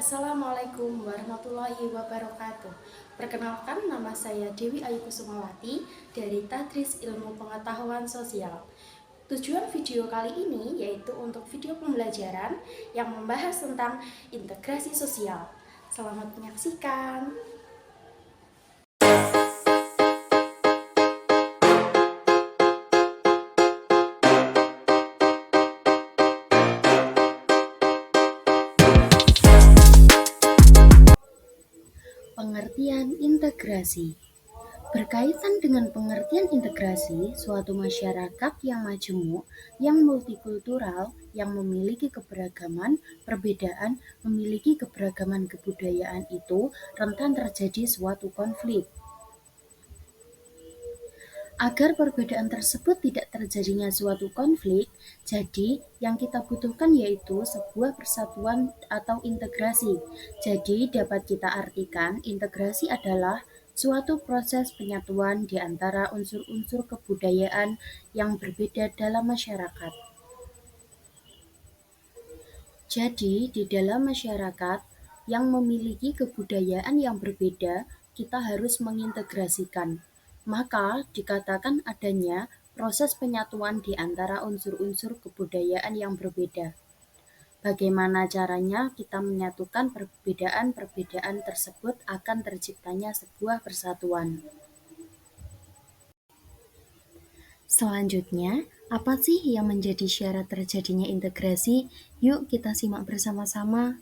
Assalamualaikum warahmatullahi wabarakatuh. Perkenalkan, nama saya Dewi Ayu Kusumawati dari Tadris Ilmu Pengetahuan Sosial. Tujuan video kali ini yaitu untuk video pembelajaran yang membahas tentang integrasi sosial. Selamat menyaksikan. Pengertian integrasi. Berkaitan dengan pengertian integrasi, suatu masyarakat yang majemuk, yang multikultural, yang memiliki keberagaman, perbedaan, memiliki keberagaman kebudayaan itu rentan terjadi suatu konflik. Agar perbedaan tersebut tidak terjadinya suatu konflik, jadi yang kita butuhkan yaitu sebuah persatuan atau integrasi. Jadi dapat kita artikan integrasi adalah suatu proses penyatuan di antara unsur-unsur kebudayaan yang berbeda dalam masyarakat. Jadi di dalam masyarakat yang memiliki kebudayaan yang berbeda, kita harus mengintegrasikan. Maka dikatakan adanya proses penyatuan di antara unsur-unsur kebudayaan yang berbeda. Bagaimana caranya kita menyatukan perbedaan-perbedaan tersebut akan terciptanya sebuah persatuan. Selanjutnya, apa sih yang menjadi syarat terjadinya integrasi? Yuk kita simak bersama-sama.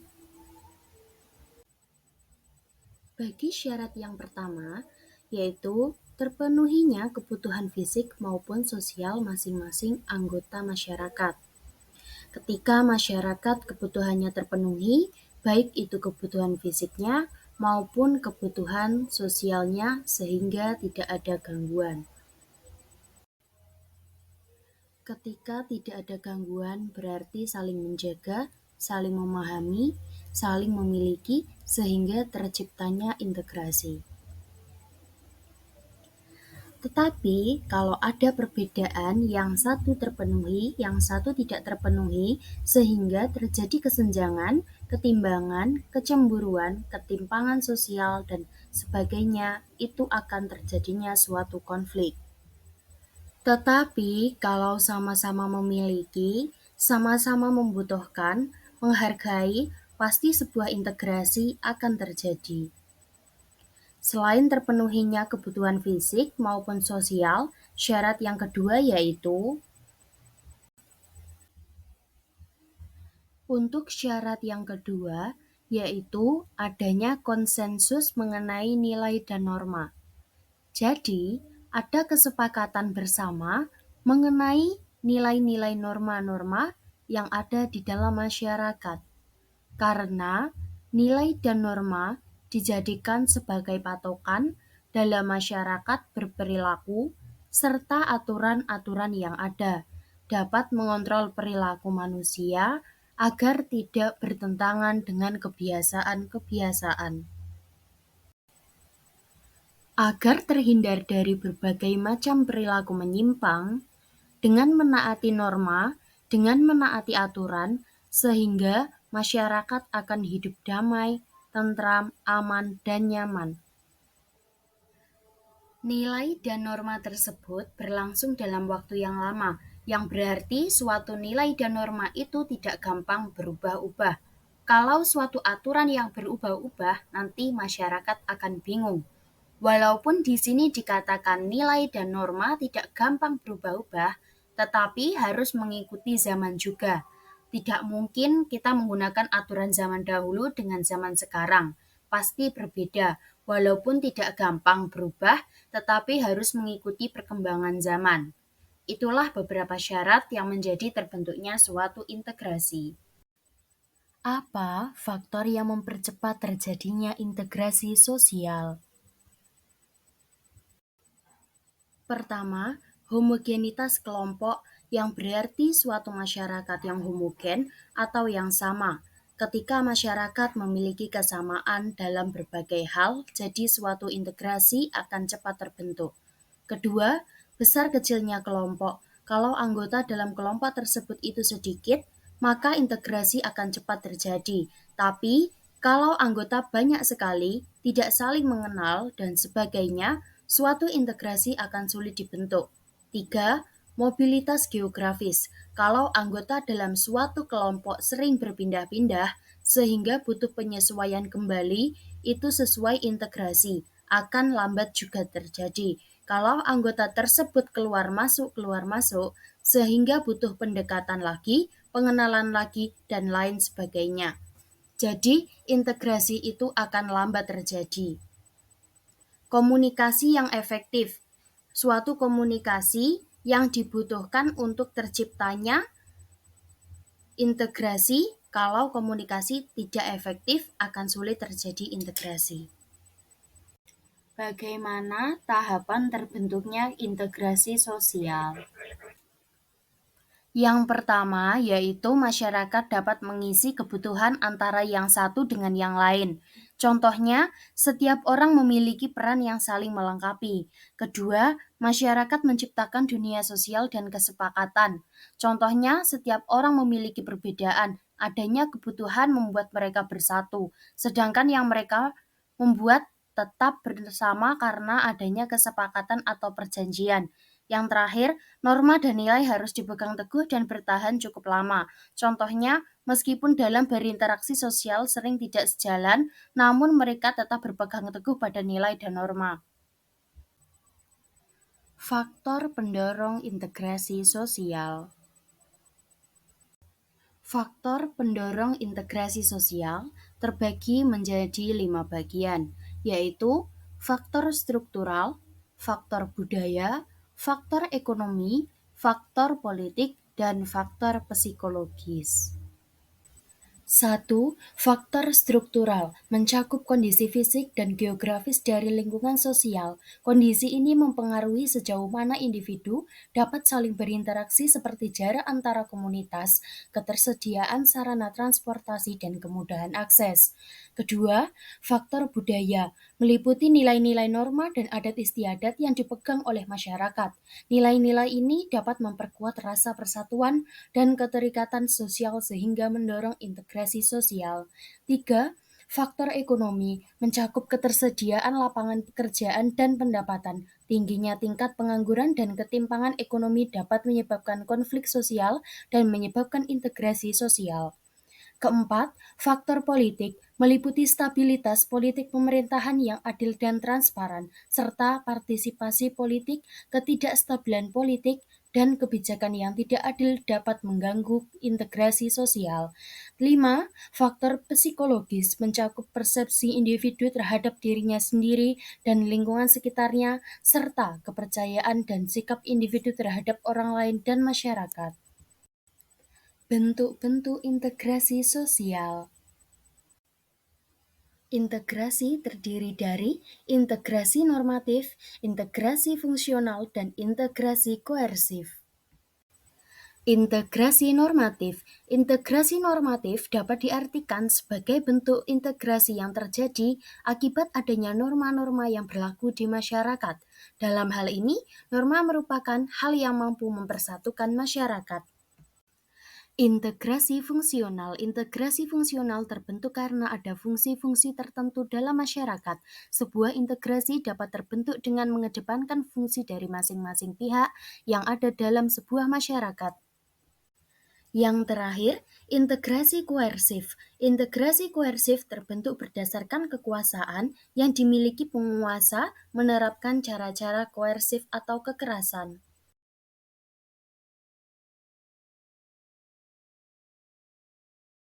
Bagi syarat yang pertama, yaitu terpenuhinya kebutuhan fisik maupun sosial masing-masing anggota masyarakat. Ketika masyarakat kebutuhannya terpenuhi, baik itu kebutuhan fisiknya maupun kebutuhan sosialnya sehingga tidak ada gangguan. Ketika tidak ada gangguan berarti saling menjaga, saling memahami, saling memiliki sehingga terciptanya integrasi. Tetapi kalau ada perbedaan yang satu terpenuhi, yang satu tidak terpenuhi, sehingga terjadi kesenjangan, ketimbangan, kecemburuan, ketimpangan sosial, dan sebagainya, itu akan terjadinya suatu konflik. Tetapi kalau sama-sama memiliki, sama-sama membutuhkan, menghargai, pasti sebuah integrasi akan terjadi. Selain terpenuhinya kebutuhan fisik maupun sosial, syarat yang kedua yaitu untuk syarat yang kedua yaitu adanya konsensus mengenai nilai dan norma. Jadi, ada kesepakatan bersama mengenai nilai-nilai norma-norma yang ada di dalam masyarakat. Karena nilai dan norma dijadikan sebagai patokan dalam masyarakat berperilaku, serta aturan-aturan yang ada dapat mengontrol perilaku manusia agar tidak bertentangan dengan kebiasaan-kebiasaan. Agar terhindar dari berbagai macam perilaku menyimpang, dengan menaati norma, dengan menaati aturan, sehingga masyarakat akan hidup damai, tentram, aman, dan nyaman. Nilai dan norma tersebut berlangsung dalam waktu yang lama, yang berarti suatu nilai dan norma itu tidak gampang berubah-ubah. Kalau suatu aturan yang berubah-ubah, nanti masyarakat akan bingung. Walaupun di sini dikatakan nilai dan norma tidak gampang berubah-ubah, tetapi harus mengikuti zaman juga. Tidak mungkin kita menggunakan aturan zaman dahulu dengan zaman sekarang. Pasti berbeda, walaupun tidak gampang berubah, tetapi harus mengikuti perkembangan zaman. Itulah beberapa syarat yang menjadi terbentuknya suatu integrasi. Apa faktor yang mempercepat terjadinya integrasi sosial? Pertama, homogenitas kelompok yang berarti suatu masyarakat yang homogen atau yang sama. Ketika masyarakat memiliki kesamaan dalam berbagai hal, jadi suatu integrasi akan cepat terbentuk. Kedua, besar kecilnya kelompok. Kalau anggota dalam kelompok tersebut itu sedikit, maka integrasi akan cepat terjadi. Tapi Kalau anggota banyak sekali, tidak saling mengenal, dan sebagainya, suatu integrasi akan sulit dibentuk. 3. Mobilitas geografis. Kalau anggota dalam suatu kelompok sering berpindah-pindah, sehingga butuh penyesuaian kembali, itu sesuai integrasi, akan lambat juga terjadi. Kalau anggota tersebut keluar masuk, sehingga butuh pendekatan lagi, pengenalan lagi, dan lain sebagainya. Jadi, integrasi itu akan lambat terjadi. Komunikasi yang efektif. Suatu komunikasi yang dibutuhkan untuk terciptanya integrasi. Kalau komunikasi tidak efektif, akan sulit terjadi integrasi. Bagaimana tahapan terbentuknya integrasi sosial? Yang pertama yaitu masyarakat dapat mengisi kebutuhan antara yang satu dengan yang lain. Contohnya, setiap orang memiliki peran yang saling melengkapi. Kedua, masyarakat menciptakan dunia sosial dan kesepakatan. Contohnya, setiap orang memiliki perbedaan, adanya kebutuhan membuat mereka bersatu, sedangkan yang mereka membuat tetap bersama karena adanya kesepakatan atau perjanjian. Yang terakhir, norma dan nilai harus dipegang teguh dan bertahan cukup lama. Contohnya, meskipun dalam berinteraksi sosial sering tidak sejalan, namun mereka tetap berpegang teguh pada nilai dan norma. Faktor pendorong integrasi sosial. Faktor pendorong integrasi sosial terbagi menjadi 5 bagian, yaitu faktor struktural, faktor budaya, faktor ekonomi, faktor politik, dan faktor psikologis. 1. Faktor struktural mencakup kondisi fisik dan geografis dari lingkungan sosial. Kondisi ini mempengaruhi sejauh mana individu dapat saling berinteraksi seperti jarak antara komunitas, ketersediaan sarana transportasi, dan kemudahan akses. Kedua, faktor budaya meliputi nilai-nilai norma dan adat istiadat yang dipegang oleh masyarakat. Nilai-nilai ini dapat memperkuat rasa persatuan dan keterikatan sosial sehingga mendorong integrasi sosial. 3. Faktor ekonomi mencakup ketersediaan lapangan pekerjaan dan pendapatan. Tingginya tingkat pengangguran dan ketimpangan ekonomi dapat menyebabkan konflik sosial dan menyebabkan integrasi sosial. Keempat, faktor politik meliputi stabilitas politik pemerintahan yang adil dan transparan, serta partisipasi politik, ketidakstabilan politik, dan kebijakan yang tidak adil dapat mengganggu integrasi sosial. 5. Faktor psikologis mencakup persepsi individu terhadap dirinya sendiri dan lingkungan sekitarnya, serta kepercayaan dan sikap individu terhadap orang lain dan masyarakat. Bentuk-bentuk integrasi sosial. Integrasi terdiri dari integrasi normatif, integrasi fungsional, dan integrasi koersif. Integrasi normatif. Integrasi normatif dapat diartikan sebagai bentuk integrasi yang terjadi akibat adanya norma-norma yang berlaku di masyarakat. Dalam hal ini, norma merupakan hal yang mampu mempersatukan masyarakat. Integrasi fungsional. Integrasi fungsional terbentuk karena ada fungsi-fungsi tertentu dalam masyarakat. Sebuah integrasi dapat terbentuk dengan mengedepankan fungsi dari masing-masing pihak yang ada dalam sebuah masyarakat. Yang terakhir, integrasi koersif. Integrasi koersif terbentuk berdasarkan kekuasaan yang dimiliki penguasa menerapkan cara-cara koersif atau kekerasan.